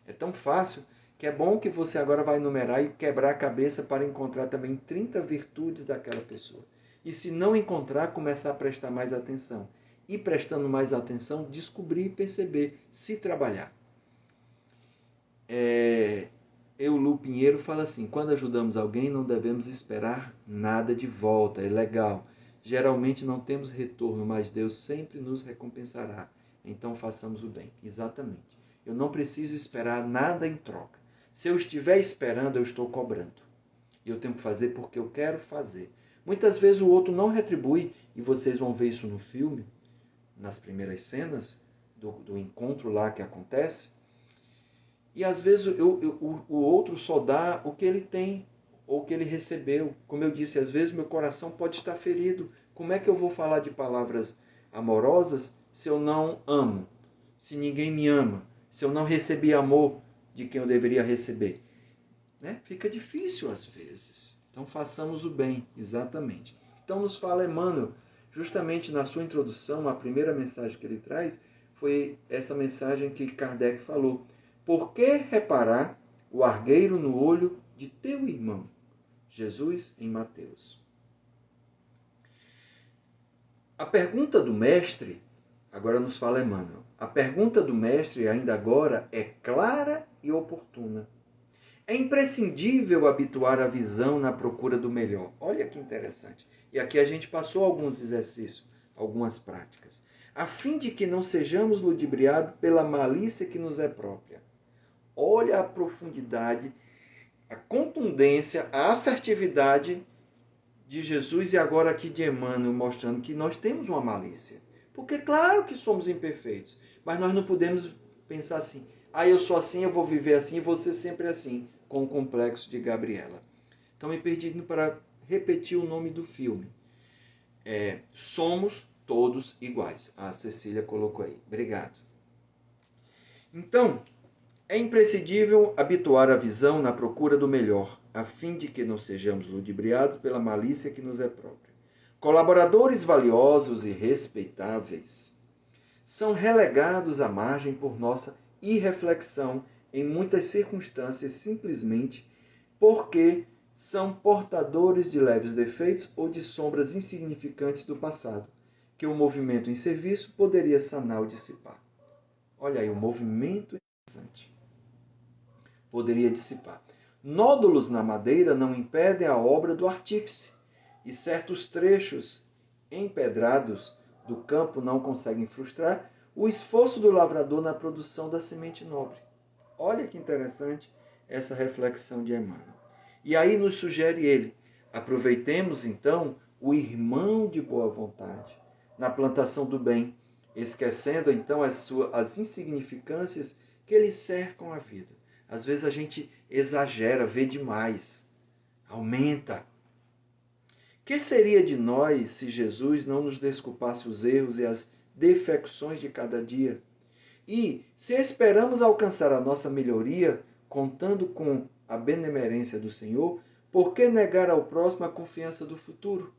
É tão fácil que é bom que você agora vai enumerar e quebrar a cabeça para encontrar também 30 virtudes daquela pessoa. E se não encontrar, começar a prestar mais atenção. E prestando mais atenção, descobrir e perceber, se trabalhar. Eulu Pinheiro fala assim: quando ajudamos alguém, não devemos esperar nada de volta. É legal. Geralmente não temos retorno, mas Deus sempre nos recompensará. Então façamos o bem. Exatamente. Eu não preciso esperar nada em troca. Se eu estiver esperando, eu estou cobrando. E eu tenho que fazer porque eu quero fazer. Muitas vezes o outro não retribui, e vocês vão ver isso no filme, nas primeiras cenas do encontro lá que acontece. E às vezes o outro só dá o que ele tem, ou o que ele recebeu. Como eu disse, às vezes meu coração pode estar ferido. Como é que eu vou falar de palavras amorosas se eu não amo? Se ninguém me ama? Se eu não recebi amor de quem eu deveria receber? Né? Fica difícil às vezes. Então façamos o bem, exatamente. Então nos fala Emmanuel, justamente na sua introdução, a primeira mensagem que ele traz foi essa mensagem que Kardec falou: por que reparar o argueiro no olho de teu irmão? Jesus em Mateus. A pergunta do mestre, agora nos fala Emmanuel, a pergunta do mestre ainda agora é clara e oportuna. É imprescindível habituar a visão na procura do melhor. Olha que interessante. E aqui a gente passou alguns exercícios, algumas práticas, a fim de que não sejamos ludibriados pela malícia que nos é própria. Olha a profundidade, a contundência, a assertividade de Jesus e agora aqui de Emmanuel, mostrando que nós temos uma malícia. Porque claro que somos imperfeitos, mas nós não podemos pensar assim: eu sou assim, eu vou viver assim e vou ser sempre assim, com o complexo de Gabriela. Então me perdi para repetir o nome do filme. Somos todos iguais. A Cecília colocou aí. Obrigado. Então, é imprescindível habituar a visão na procura do melhor, a fim de que não sejamos ludibriados pela malícia que nos é própria. Colaboradores valiosos e respeitáveis são relegados à margem por nossa irreflexão em muitas circunstâncias, simplesmente porque são portadores de leves defeitos ou de sombras insignificantes do passado, que o movimento em serviço poderia sanar ou dissipar. Olha aí, o movimento interessante. Poderia dissipar. Nódulos na madeira não impedem a obra do artífice, e certos trechos empedrados do campo não conseguem frustrar o esforço do lavrador na produção da semente nobre. Olha que interessante essa reflexão de Emmanuel. E aí nos sugere ele, aproveitemos então o irmão de boa vontade na plantação do bem, esquecendo então as insignificâncias que lhe cercam a vida. Às vezes a gente exagera, vê demais, aumenta. Que seria de nós se Jesus não nos desculpasse os erros e as defecções de cada dia? E, se esperamos alcançar a nossa melhoria, contando com a benemerência do Senhor, por que negar ao próximo a confiança do futuro?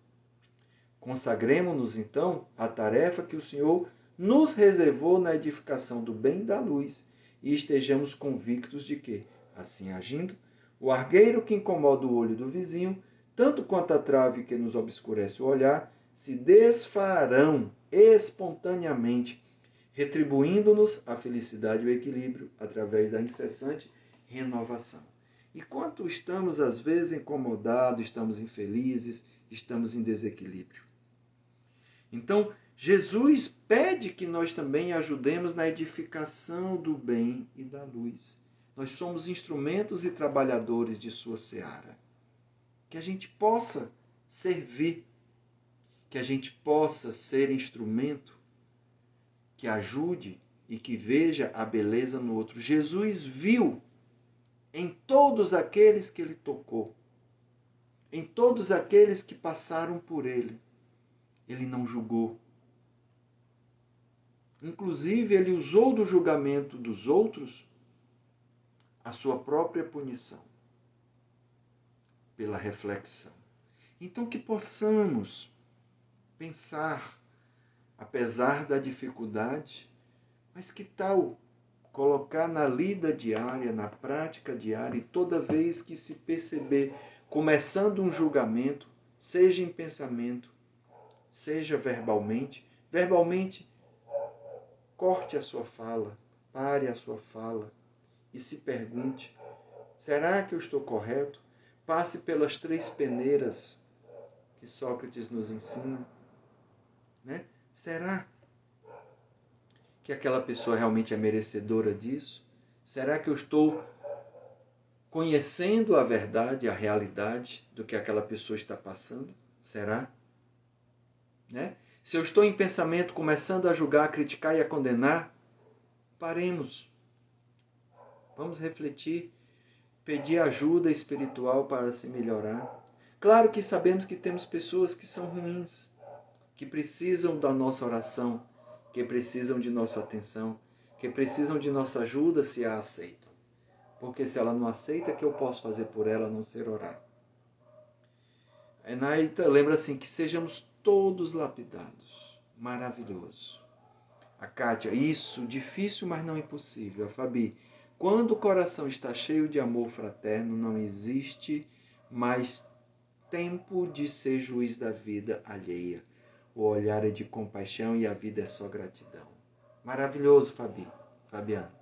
Consagremo-nos, então, à tarefa que o Senhor nos reservou na edificação do bem e da luz, e estejamos convictos de que, assim agindo, o argueiro que incomoda o olho do vizinho, tanto quanto a trave que nos obscurece o olhar, se desfarão espontaneamente, retribuindo-nos a felicidade e o equilíbrio através da incessante renovação. E quanto estamos, às vezes, incomodados, estamos infelizes, estamos em desequilíbrio. Então, Jesus pede que nós também ajudemos na edificação do bem e da luz. Nós somos instrumentos e trabalhadores de sua seara. Que a gente possa servir, que a gente possa ser instrumento que ajude e que veja a beleza no outro. Jesus viu em todos aqueles que ele tocou, em todos aqueles que passaram por ele. Ele não julgou. Inclusive, ele usou do julgamento dos outros a sua própria punição, pela reflexão. Então, que possamos pensar, apesar da dificuldade, mas que tal colocar na lida diária, na prática diária, e toda vez que se perceber começando um julgamento, seja em pensamento, seja verbalmente, corte a sua fala, pare a sua fala e se pergunte, será que eu estou correto? Passe pelas 3 peneiras que Sócrates nos ensina. Né? Será que aquela pessoa realmente é merecedora disso? Será que eu estou conhecendo a verdade, a realidade do que aquela pessoa está passando? Será? Né? Se eu estou em pensamento começando a julgar, a criticar e a condenar, paremos. Vamos refletir, pedir ajuda espiritual para se melhorar. Claro que sabemos que temos pessoas que são ruins, que precisam da nossa oração, que precisam de nossa atenção, que precisam de nossa ajuda se a aceitam. Porque se ela não aceita, o que eu posso fazer por ela a não ser orar? Enaita lembra assim, que sejamos todos lapidados. Maravilhoso. A Kátia, isso, difícil, mas não impossível. A Fabi, quando o coração está cheio de amor fraterno, não existe mais tempo de ser juiz da vida alheia. O olhar é de compaixão e a vida é só gratidão. Maravilhoso, Fabiana.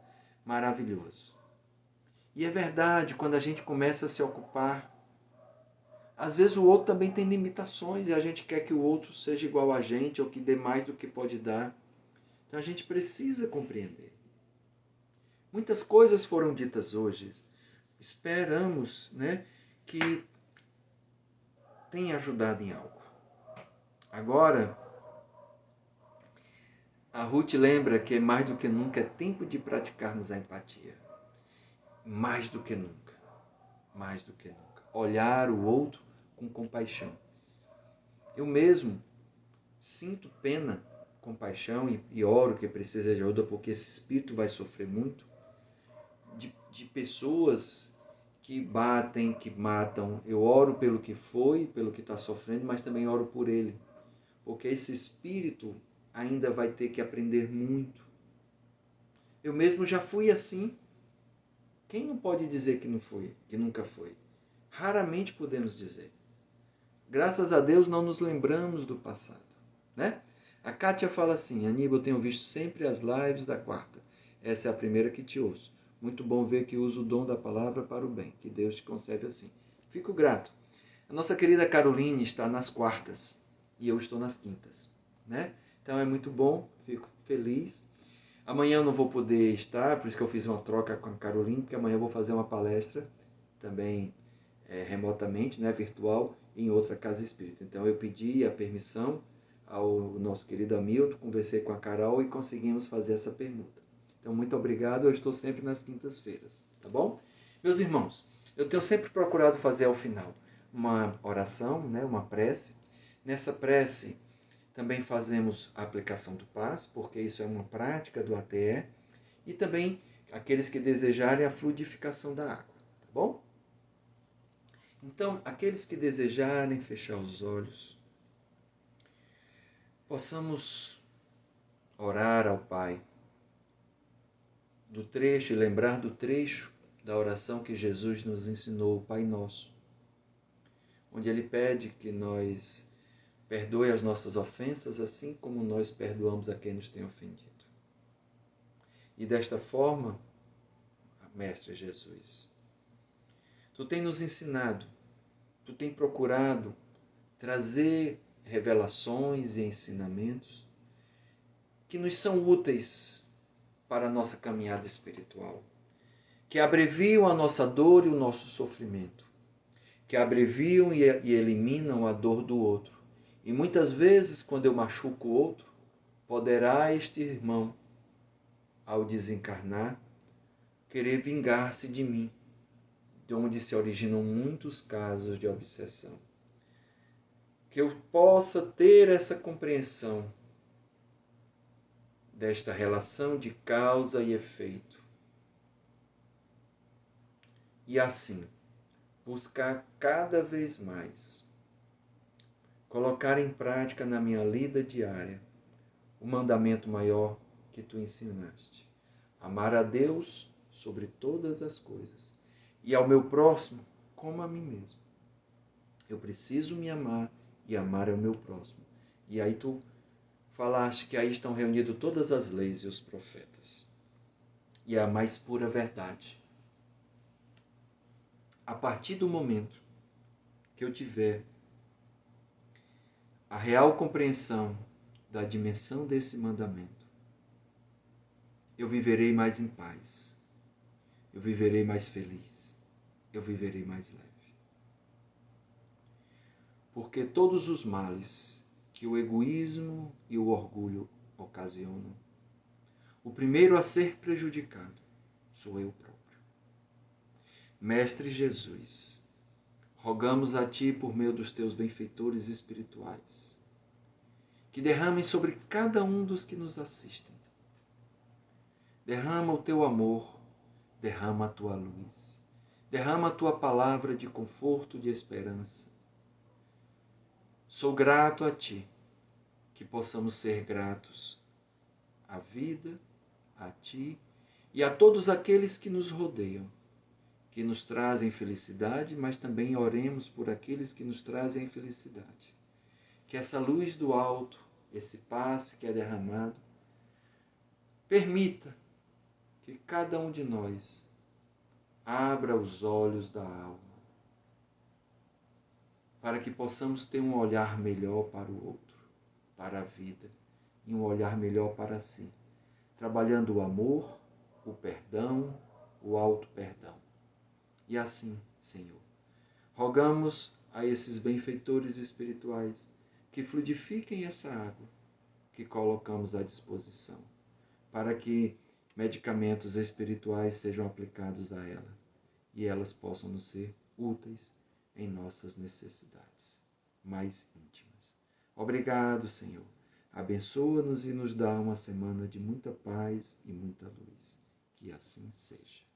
Maravilhoso. E é verdade, quando a gente começa a se ocupar, às vezes o outro também tem limitações e a gente quer que o outro seja igual a gente ou que dê mais do que pode dar. Então a gente precisa compreender. Muitas coisas foram ditas hoje. Esperamos, né, que tenha ajudado em algo. Agora, a Ruth lembra que mais do que nunca é tempo de praticarmos a empatia. Mais do que nunca. Mais do que nunca. Olhar o outro com compaixão. Eu mesmo sinto pena compaixão e oro que precisa de ajuda, porque esse espírito vai sofrer muito, de pessoas que batem, que matam. Eu oro pelo que foi, pelo que está sofrendo, mas também oro por ele, porque esse espírito ainda vai ter que aprender muito. Eu mesmo já fui assim. Quem não pode dizer que não foi, que nunca foi? Raramente podemos dizer. Graças a Deus não nos lembramos do passado, né? A Kátia fala assim: Aníbal, tenho visto sempre as lives da quarta. Essa é a primeira que te ouço. Muito bom ver que usa o dom da palavra para o bem. Que Deus te conserve assim. Fico grato. A nossa querida Caroline está nas quartas e eu estou nas quintas, né? Então é muito bom, fico feliz. Amanhã eu não vou poder estar, por isso que eu fiz uma troca com a Caroline, porque amanhã eu vou fazer uma palestra também remotamente, né, virtual, em outra casa espírita. Então eu pedi a permissão ao nosso querido Hamilton, conversei com a Carol e conseguimos fazer essa permuta. Então muito obrigado, eu estou sempre nas quintas-feiras, tá bom? Meus irmãos, eu tenho sempre procurado fazer ao final uma oração, né, uma prece. Nessa prece também fazemos a aplicação do passe, porque isso é uma prática do ATE, e também aqueles que desejarem a fluidificação da água, tá bom? Então, aqueles que desejarem fechar os olhos, possamos orar ao Pai do trecho e lembrar do trecho da oração que Jesus nos ensinou, o Pai Nosso, onde Ele pede que nós perdoe as nossas ofensas, assim como nós perdoamos a quem nos tem ofendido. E desta forma, Mestre Jesus, Tu tem nos ensinado, Tu tem procurado trazer revelações e ensinamentos que nos são úteis para a nossa caminhada espiritual, que abreviam a nossa dor e o nosso sofrimento, que abreviam e eliminam a dor do outro. E muitas vezes, quando eu machuco o outro, poderá este irmão, ao desencarnar, querer vingar-se de mim, de onde se originam muitos casos de obsessão. Que eu possa ter essa compreensão desta relação de causa e efeito. E assim, buscar cada vez mais colocar em prática na minha lida diária o mandamento maior que tu ensinaste. Amar a Deus sobre todas as coisas e ao meu próximo como a mim mesmo. Eu preciso me amar e amar ao meu próximo. E aí tu falaste que aí estão reunidas todas as leis e os profetas. E é a mais pura verdade. A partir do momento que eu tiver a real compreensão da dimensão desse mandamento, eu viverei mais em paz, eu viverei mais feliz, eu viverei mais leve. Porque todos os males que o egoísmo e o orgulho ocasionam, o primeiro a ser prejudicado sou eu próprio. Mestre Jesus, rogamos a Ti por meio dos Teus benfeitores espirituais, que derramem sobre cada um dos que nos assistem. Derrama o Teu amor, derrama a Tua luz, derrama a Tua palavra de conforto, de esperança. Sou grato a Ti, que possamos ser gratos à vida, a Ti e a todos aqueles que nos rodeiam, que nos trazem felicidade, mas também oremos por aqueles que nos trazem infelicidade. Que essa luz do alto, esse passe que é derramado, permita que cada um de nós abra os olhos da alma, para que possamos ter um olhar melhor para o outro, para a vida, e um olhar melhor para si, trabalhando o amor, o perdão, o auto-perdão. E assim, Senhor, rogamos a esses benfeitores espirituais que fluidifiquem essa água que colocamos à disposição, para que medicamentos espirituais sejam aplicados a ela e elas possam nos ser úteis em nossas necessidades mais íntimas. Obrigado, Senhor. Abençoa-nos e nos dá uma semana de muita paz e muita luz. Que assim seja.